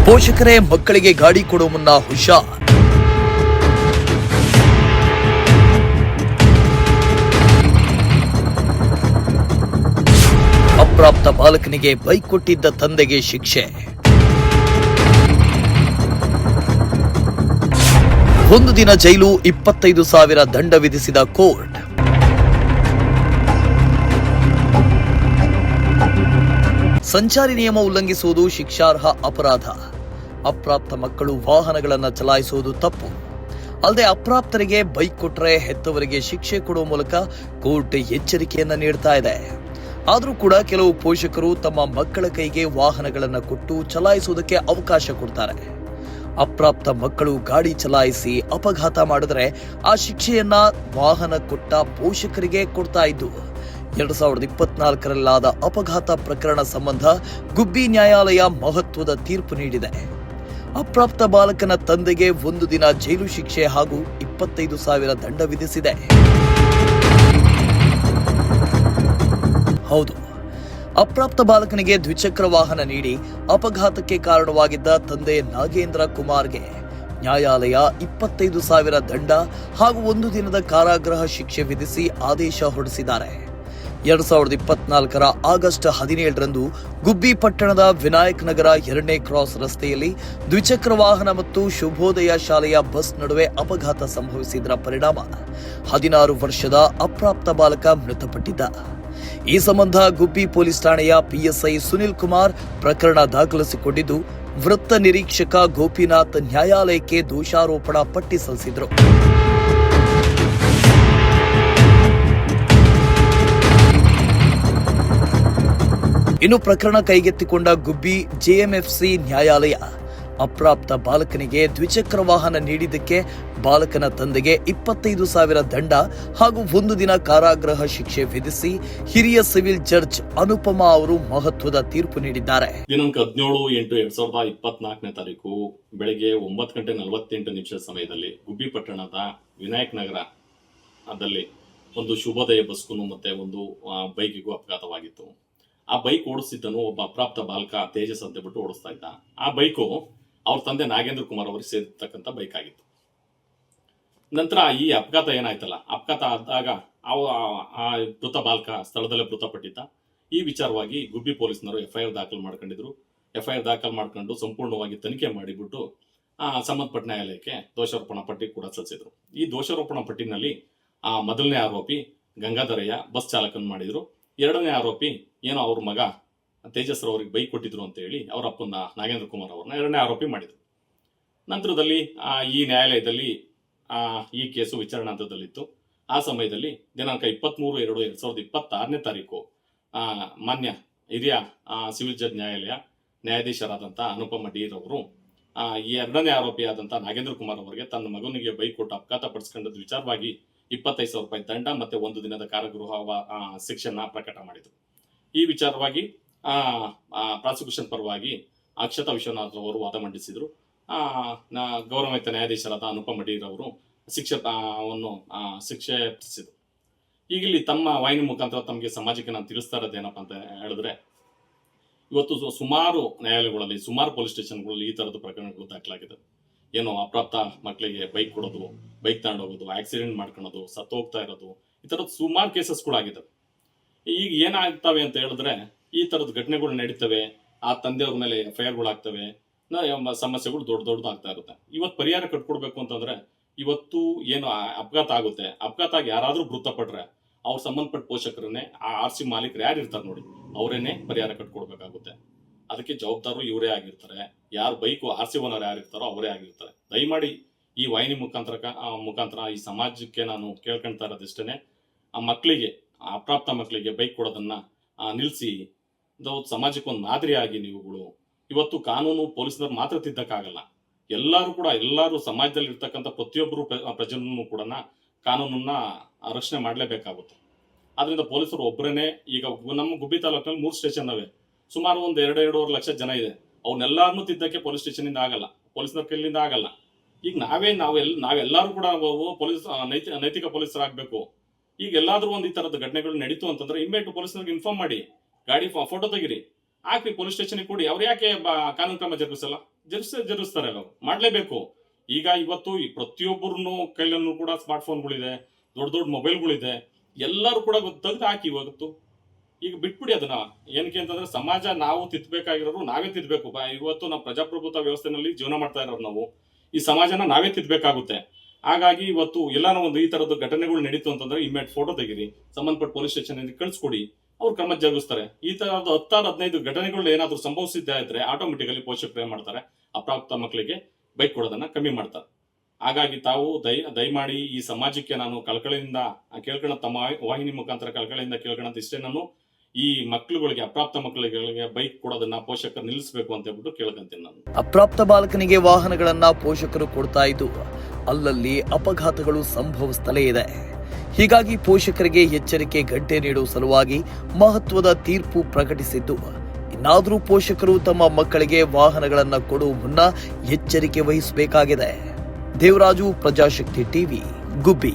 ಪೋಷಕರೇ ಮಕ್ಕಳಿಗೆ ಗಾಡಿ ಕೊಡೋ ಮುನ್ನ ಹುಷಾರ್. ಅಪ್ರಾಪ್ತ ಬಾಲಕನಿಗೆ ಬೈಕ್ ಕೊಟ್ಟಿದ್ದ ತಂದೆಗೆ ಶಿಕ್ಷೆ. ಒಂದು ದಿನ ಜೈಲು, 25,000 ದಂಡ ವಿಧಿಸಿದ ಕೋರ್ಟ್. ಸಂಚಾರಿ ನಿಯಮ ಉಲ್ಲಂಘಿಸುವುದು ಶಿಕ್ಷಾರ್ಹ ಅಪರಾಧ. ಅಪ್ರಾಪ್ತ ಮಕ್ಕಳು ವಾಹನಗಳನ್ನು ಚಲಾಯಿಸುವುದು ತಪ್ಪು. ಅಲ್ಲದೆ ಅಪ್ರಾಪ್ತರಿಗೆ ಬೈಕ್ ಕೊಟ್ಟರೆ ಹೆತ್ತವರಿಗೆ ಶಿಕ್ಷೆ ಕೊಡುವ ಮೂಲಕ ಕೋರ್ಟ್ ಎಚ್ಚರಿಕೆಯನ್ನ ನೀಡ್ತಾ ಇದೆ. ಆದರೂ ಕೂಡ ಕೆಲವು ಪೋಷಕರು ತಮ್ಮ ಮಕ್ಕಳ ಕೈಗೆ ವಾಹನಗಳನ್ನು ಕೊಟ್ಟು ಚಲಾಯಿಸುವುದಕ್ಕೆ ಅವಕಾಶ ಕೊಡ್ತಾರೆ. ಅಪ್ರಾಪ್ತ ಮಕ್ಕಳು ಗಾಡಿ ಚಲಾಯಿಸಿ ಅಪಘಾತ ಮಾಡಿದ್ರೆ ಆ ಶಿಕ್ಷೆಯನ್ನ ವಾಹನ ಕೊಟ್ಟ ಪೋಷಕರಿಗೆ ಕೊಡ್ತಾ ಇದ್ದು. 2024ರಲ್ಲಾದ ಅಪಘಾತ ಪ್ರಕರಣ ಸಂಬಂಧ ಗುಬ್ಬಿ ನ್ಯಾಯಾಲಯ ಮಹತ್ವದ ತೀರ್ಪು ನೀಡಿದೆ. ಅಪ್ರಾಪ್ತ ಬಾಲಕನ ತಂದೆಗೆ 1 ದಿನ ಜೈಲು ಶಿಕ್ಷೆ ಹಾಗೂ 25,000 ದಂಡ ವಿಧಿಸಿದೆ. ಹೌದು, ಅಪ್ರಾಪ್ತ ಬಾಲಕನಿಗೆ ದ್ವಿಚಕ್ರ ವಾಹನ ನೀಡಿ ಅಪಘಾತಕ್ಕೆ ಕಾರಣವಾಗಿದ್ದ ತಂದೆ ನಾಗೇಂದ್ರ ಕುಮಾರ್ಗೆ ನ್ಯಾಯಾಲಯ 25,000 ದಂಡ ಹಾಗೂ 1 ದಿನದ ಕಾರಾಗೃಹ ಶಿಕ್ಷೆ ವಿಧಿಸಿ ಆದೇಶ ಹೊರಡಿಸಿದ್ದಾರೆ. 2024ರ ಆಗಸ್ಟ್ 17ರಂದು ಗುಬ್ಬಿ ಪಟ್ಟಣದ ವಿನಾಯಕ್ ನಗರ 2ನೇ ಕ್ರಾಸ್ ರಸ್ತೆಯಲ್ಲಿ ದ್ವಿಚಕ್ರ ವಾಹನ ಮತ್ತು ಶುಭೋದಯ ಶಾಲೆಯ ಬಸ್ ನಡುವೆ ಅಪಘಾತ ಸಂಭವಿಸಿದರ ಪರಿಣಾಮ 16 ವರ್ಷದ ಅಪ್ರಾಪ್ತ ಬಾಲಕ ಮೃತಪಟ್ಟಿದ್ದ. ಈ ಸಂಬಂಧ ಗುಬ್ಬಿ ಪೊಲೀಸ್ ಠಾಣೆಯ ಪಿಎಸ್ಐ ಸುನಿಲ್ ಕುಮಾರ್ ಪ್ರಕರಣ ದಾಖಲಿಸಿಕೊಂಡಿದ್ದು, ವೃತ್ತ ನಿರೀಕ್ಷಕ ಗೋಪಿನಾಥ್ ನ್ಯಾಯಾಲಯಕ್ಕೆ ದೋಷಾರೋಪಣಾ ಪಟ್ಟಿ ಸಲ್ಲಿಸಿದರು. ಇನ್ನು ಪ್ರಕರಣ ಕೈಗೆತ್ತಿಕೊಂಡ ಗುಬ್ಬಿ ಜೆಎಂಎಫ್ಸಿ ನ್ಯಾಯಾಲಯ ಅಪ್ರಾಪ್ತ ಬಾಲಕನಿಗೆ ದ್ವಿಚಕ್ರ ವಾಹನ ನೀಡಿದ್ದಕ್ಕೆ ಬಾಲಕನ ತಂದೆಗೆ 25,000 ದಂಡ ಹಾಗೂ 1 ದಿನ ಕಾರಾಗೃಹ ಶಿಕ್ಷೆ ವಿಧಿಸಿ ಹಿರಿಯ ಸಿವಿಲ್ ಜಡ್ಜ್ ಅನುಪಮಾ ಅವರು ಮಹತ್ವದ ತೀರ್ಪು ನೀಡಿದ್ದಾರೆ. ದಿನಾಂಕ 17/8/2024 ಬೆಳಗ್ಗೆ 9:48 ಸಮಯದಲ್ಲಿ ಗುಬ್ಬಿ ಪಟ್ಟಣದ ವಿನಾಯಕ್ ನಗರದಲ್ಲಿ ಒಂದು ಶುಭೋದಯ ಬಸ್ಗೂ ಮತ್ತೆ ಒಂದು ಬೈಕಿಗೂ ಅಪಘಾತವಾಗಿತ್ತು. ಆ ಬೈಕ್ ಓಡಿಸ್ತಿದ್ದನು ಒಬ್ಬ ಅಪ್ರಾಪ್ತ ಬಾಲಕ ತೇಜಸ್ ಅಂತ ಬಿಟ್ಟು ಓಡಿಸ್ತಾ ಇದ್ದ. ಆ ಬೈಕು ಅವ್ರ ತಂದೆ ನಾಗೇಂದ್ರ ಕುಮಾರ್ ಅವರಿಗೆ ಸೇರಿರ್ತಕ್ಕಂಥ ಬೈಕ್ ಆಗಿತ್ತು. ನಂತರ ಈ ಅಪಘಾತ ಏನಾಯ್ತಲ್ಲ, ಅಪಘಾತ ಆದಾಗ ಆ ಮೃತ ಬಾಲಕ ಸ್ಥಳದಲ್ಲೇ ಮೃತಪಟ್ಟಿದ್ದ. ಈ ವಿಚಾರವಾಗಿ ಗುಬ್ಬಿ ಪೊಲೀಸ್ನವರು FIR ದಾಖಲು ಮಾಡ್ಕೊಂಡಿದ್ರು. FIR ದಾಖಲು ಮಾಡ್ಕೊಂಡು ಸಂಪೂರ್ಣವಾಗಿ ತನಿಖೆ ಮಾಡಿಬಿಟ್ಟು ಸಂಬಂಧಪಟ್ಟ ನ್ಯಾಯಾಲಯಕ್ಕೆ ದೋಷಾರೋಪಣಾ ಪಟ್ಟಿ ಕೂಡ ಸಲ್ಲಿಸಿದ್ರು. ಈ ದೋಷಾರೋಪಣಾ ಪಟ್ಟಿನಲ್ಲಿ ಮೊದಲನೇ ಆರೋಪಿ ಗಂಗಾಧರಯ್ಯ ಬಸ್ ಚಾಲಕನ ಮಾಡಿದ್ರು. 2ನೇ ಆರೋಪಿ ಏನೋ ಅವ್ರ ಮಗ ತೇಜಸ್ ಅವ್ರಿಗೆ ಬೈಕ್ ಕೊಟ್ಟಿದ್ರು ಅಂತ ಹೇಳಿ ಅವ್ರ ಅಪ್ಪನ ನಾಗೇಂದ್ರ ಕುಮಾರ್ ಅವ್ರನ್ನ 2ನೇ ಆರೋಪಿ ಮಾಡಿದ್ರು. ನಂತರದಲ್ಲಿ ಈ ನ್ಯಾಯಾಲಯದಲ್ಲಿ ಈ ಕೇಸು ವಿಚಾರಣಾ ಹಂತದಲ್ಲಿತ್ತು. ಆ ಸಮಯದಲ್ಲಿ ದಿನಾಂಕ 23/2/2026 ಮಾನ್ಯ ಹಿರಿಯ ಸಿವಿಲ್ ಜಡ್ಜ್ ನ್ಯಾಯಾಲಯ ನ್ಯಾಯಾಧೀಶರಾದಂಥ ಅನುಪಮ ಡಿ ರವರು ಈ 2ನೇ ಆರೋಪಿಯಾದಂಥ ನಾಗೇಂದ್ರ ಕುಮಾರ್ ಅವರಿಗೆ ತನ್ನ ಮಗನಿಗೆ ಬೈಕ್ ಕೊಟ್ಟು ಅಪಘಾತ ಪಡಿಸ್ಕೊಂಡದ್ದು ವಿಚಾರವಾಗಿ 25,000 ರೂಪಾಯಿ ದಂಡ ಮತ್ತೆ 1 ದಿನದ ಕಾರಾಗೃಹ ಶಿಕ್ಷೆಯನ್ನ ಪ್ರಕಟ ಮಾಡಿದರು. ಈ ವಿಚಾರವಾಗಿ ಪ್ರಾಸಿಕ್ಯೂಷನ್ ಪರವಾಗಿ ಅಕ್ಷತಾ ವಿಶ್ವನಾಥ್ ಅವರು ವಾದ ಮಂಡಿಸಿದರು. ಗೌರವಾನ್ವಿತ ನ್ಯಾಯಾಧೀಶರಾದ ಅನುಪಮ ಡಿ ರವರು ಶಿಕ್ಷೆ ವಿಧಿಸಿದರು. ಈಗ ಇಲ್ಲಿ ತಮ್ಮ ವಾಹಿನಿ ಮುಖಾಂತರ ತಮಗೆ ಸಮಾಜಕ್ಕೆ ನಾನು ತಿಳಿಸ್ತಾ ಇರೋದೇನಪ್ಪ ಅಂತ ಹೇಳಿದ್ರೆ, ಇವತ್ತು ಸುಮಾರು ನ್ಯಾಯಾಲಯಗಳಲ್ಲಿ, ಸುಮಾರು ಪೊಲೀಸ್ ಸ್ಟೇಷನ್ಗಳಲ್ಲಿ ಈ ತರದ ಪ್ರಕರಣಗಳು ದಾಖಲಾಗಿದೆ. ಏನು ಅಪ್ರಾಪ್ತ ಮಕ್ಕಳಿಗೆ ಬೈಕ್ ಕೊಡೋದು, ಬೈಕ್ ತಗೊಂಡೋಗೋದು, ಆಕ್ಸಿಡೆಂಟ್ ಮಾಡ್ಕೊಳ್ಳೋದು, ಸತ್ತು ಹೋಗ್ತಾ ಇರೋದು, ಈ ತರದ ಸುಮಾರು ಕೇಸಸ್ಗಳು ಆಗಿದೆ. ಈಗ ಏನಾಗ್ತವೆ ಅಂತ ಹೇಳಿದ್ರೆ, ಈ ತರದ ಘಟನೆಗಳು ನಡೀತವೆ, ಆ ತಂದೆಯವ್ರ ಮೇಲೆ FIRಗಳು ಆಗ್ತವೆ, ಸಮಸ್ಯೆಗಳು ದೊಡ್ಡ ಆಗ್ತಾ ಇರುತ್ತೆ. ಇವತ್ತು ಪರಿಹಾರ ಕಟ್ಕೊಡ್ಬೇಕು ಅಂತಂದ್ರೆ, ಇವತ್ತು ಏನು ಅಪಘಾತ ಆಗುತ್ತೆ, ಅಪಘಾತ ಆಗಿ ಯಾರಾದ್ರೂ ಮೃತಪಟ್ರೆ ಅವ್ರ ಸಂಬಂಧಪಟ್ಟ ಪೋಷಕರನ್ನೇ RC ಮಾಲೀಕರು ಯಾರು ಇರ್ತಾರೆ ನೋಡಿ, ಅವರೇನೆ ಪರಿಹಾರ ಕಟ್ಕೊಡ್ಬೇಕಾಗುತ್ತೆ. ಅದಕ್ಕೆ ಜವಾಬ್ದಾರರು ಇವರೇ ಆಗಿರ್ತಾರೆ. ಯಾರು ಬೈಕು RC ಓನರ್ ಯಾರಿರ್ತಾರೋ ಅವರೇ ಆಗಿರ್ತಾರೆ. ದಯಮಾಡಿ ಈ ವಾಹಿನಿ ಮುಖಾಂತರ ಈ ಸಮಾಜಕ್ಕೆ ನಾನು ಕೇಳ್ಕೊಳ್ತಾ ಇರೋದಿಷ್ಟೇ, ಆ ಮಕ್ಕಳಿಗೆ, ಅಪ್ರಾಪ್ತ ಮಕ್ಕಳಿಗೆ ಬೈಕ್ ಕೊಡೋದನ್ನ ನಿಲ್ಲಿಸಿ, ಸಮಾಜಕ್ಕೆ ಒಂದು ಮಾದರಿಯಾಗಿ ನೀವುಗಳು. ಇವತ್ತು ಕಾನೂನು ಪೊಲೀಸ್ನವ್ರು ಮಾತ್ರ ತಿದ್ದಕ್ಕಾಗಲ್ಲ. ಎಲ್ಲರೂ ಸಮಾಜದಲ್ಲಿ ಇರ್ತಕ್ಕಂಥ ಪ್ರತಿಯೊಬ್ಬರು ಪ್ರಜೆನೂ ಕೂಡ ಕಾನೂನನ್ನ ರಕ್ಷಣೆ ಮಾಡಲೇಬೇಕಾಗುತ್ತೆ. ಆದ್ರಿಂದ ಪೊಲೀಸರು ಒಬ್ಬರೇನೆ, ಈಗ ನಮ್ಮ ಗುಬ್ಬಿ ತಾಲೂಕಿನಲ್ಲಿ 3 ಸ್ಟೇಷನ್ ಅವೆ, ಸುಮಾರು ಒಂದು 2-2.5 ಲಕ್ಷ ಜನ ಇದೆ. ಅವನ್ನೆಲ್ಲಾರನ್ನೂ ತಿದ್ದಕ್ಕೆ ಪೊಲೀಸ್ ಸ್ಟೇಷನ್ ಇಂದ ಆಗಲ್ಲ, ಪೊಲೀಸ್ನವ್ರ ಕೈಲಿಂದ ಆಗಲ್ಲ. ಈಗ ನಾವೆಲ್ಲರೂ ಕೂಡ ಪೊಲೀಸ್ ನೈತಿಕ ಪೊಲೀಸರಾಗಬೇಕು. ಈಗ ಎಲ್ಲಾದ್ರೂ ಒಂದು ಈ ತರದ ಘಟನೆಗಳು ನಡೀತು ಅಂತಂದ್ರೆ ಇಮ್ಮಿಡಿಯೇಟ್ ಪೊಲೀಸ್ನವ್ರಿಗೆ ಇನ್ಫಾರ್ಮ್ ಮಾಡಿ, ಗಾಡಿ ಫೋಟೋ ತೆಗಿರಿ, ಹಾಕಿ ಪೊಲೀಸ್ ಸ್ಟೇಷನ್ಗೆ ಕೊಡಿ. ಅವ್ರು ಯಾಕೆ ಕಾನೂನು ಕ್ರಮ ಜರುಗಿಸಲ್ಲ? ಜರುಗಿಸ್ತಾರೆ, ಅವರು ಮಾಡಲೇಬೇಕು. ಈಗ ಇವತ್ತು ಈ ಪ್ರತಿಯೊಬ್ಬರನ್ನು ಕೈಲನ್ನು ಕೂಡ ಸ್ಮಾರ್ಟ್ ಫೋನ್ಗಳಿದೆ, ದೊಡ್ಡ ದೊಡ್ಡ ಮೊಬೈಲ್ಗಳಿದೆ, ಎಲ್ಲರೂ ಕೂಡ ತೆಗೆದು ಹಾಕಿ ಇವತ್ತು. ಈಗ ಬಿಟ್ಬಿಡಿ ಅದನ್ನ. ಏನಕ್ಕೆ ಅಂತಂದ್ರೆ ಸಮಾಜ ನಾವು ತಿದ್ದಬೇಕಾಗಿರೋರು ನಾವೇ ತಿದ್ದಬೇಕು. ಇವತ್ತು ನಾವು ಪ್ರಜಾಪ್ರಭುತ್ವ ವ್ಯವಸ್ಥೆನಲ್ಲಿ ಜೀವನ ಮಾಡ್ತಾ ಇರೋರು ನಾವು. ಈ ಸಮಾಜನ ನಾವೇ ತಿದ್ದಬೇಕಾಗುತ್ತೆ. ಹಾಗಾಗಿ ಇವತ್ತು ಎಲ್ಲಾನು ಒಂದು ಈ ತರದ ಘಟನೆಗಳು ನಡೀತು ಅಂತಂದ್ರೆ ಇಮ್ಮಿಡಿಯೇಟ್ ಫೋಟೋ ತೆಗಿರಿ, ಸಂಬಂಧಪಟ್ಟ ಪೊಲೀಸ್ ಸ್ಟೇಷನ್ ಕಳಿಸ್ಕೊಡಿ, ಅವ್ರು ಕ್ರಮ ಜರುಗಿಸ್ತಾರೆ. ಈ ತರದ 10-15 ಘಟನೆಗಳು ಏನಾದ್ರು ಸಂಭವಿಸಿದ್ದೇ ಇದ್ರೆ ಆಟೋಮೆಟಿಕಲಿ ಪೋಷಕರು ಏನ್ ಮಾಡ್ತಾರೆ, ಅಪ್ರಾಪ್ತ ಮಕ್ಕಳಿಗೆ ಬೈಕ್ ಕೊಡೋದನ್ನ ಕಮ್ಮಿ ಮಾಡ್ತಾರೆ. ಹಾಗಾಗಿ ತಾವು ದಯಮಾಡಿ ಈ ಸಮಾಜಕ್ಕೆ ನಾನು ಕಳಕಳಿಯಿಂದ ತಮ್ಮ ವಾಹಿನಿ ಮುಖಾಂತರ ಕಳಕಳಿಯಿಂದ ಕೇಳ್ಕೊಳ್ಳೋದು ಇಷ್ಟೇ. ನಾನು ಈ ಮಕ್ಕಳುಗಳಿಗೆ, ಅಪ್ರಾಪ್ತ ಮಕ್ಕಳಿಗೆ ಬೈಕ್ ಕೊಡೋದನ್ನ ಪೋಷಕರು ನಿಲ್ಲಿಸಬೇಕು ಅಂತ ಹೇಳ್ಬಿಟ್ಟು ಕೇಳ್ಕೊಂತೀನಿ ನಾನು. ಅಪ್ರಾಪ್ತ ಬಾಲಕನಿಗೆ ವಾಹನಗಳನ್ನ ಪೋಷಕರು ಕೊಡ್ತಾ ಇದ್ದು ಅಲ್ಲಲ್ಲಿ ಅಪಘಾತಗಳು ಸಂಭವಿಸುತ್ತಲೇ ಇದೆ. ಹೀಗಾಗಿ ಪೋಷಕರಿಗೆ ಎಚ್ಚರಿಕೆ ಗಂಟೆ ನೀಡುವ ಸಲುವಾಗಿ ಮಹತ್ವದ ತೀರ್ಪು ಪ್ರಕಟಿಸಿದ್ದು, ಇನ್ನಾದರೂ ಪೋಷಕರು ತಮ್ಮ ಮಕ್ಕಳಿಗೆ ವಾಹನಗಳನ್ನ ಕೊಡುವ ಮುನ್ನ ಎಚ್ಚರಿಕೆ ವಹಿಸಬೇಕಾಗಿದೆ. ದೇವರಾಜು, ಪ್ರಜಾಶಕ್ತಿ ಟಿವಿ, ಗುಬ್ಬಿ.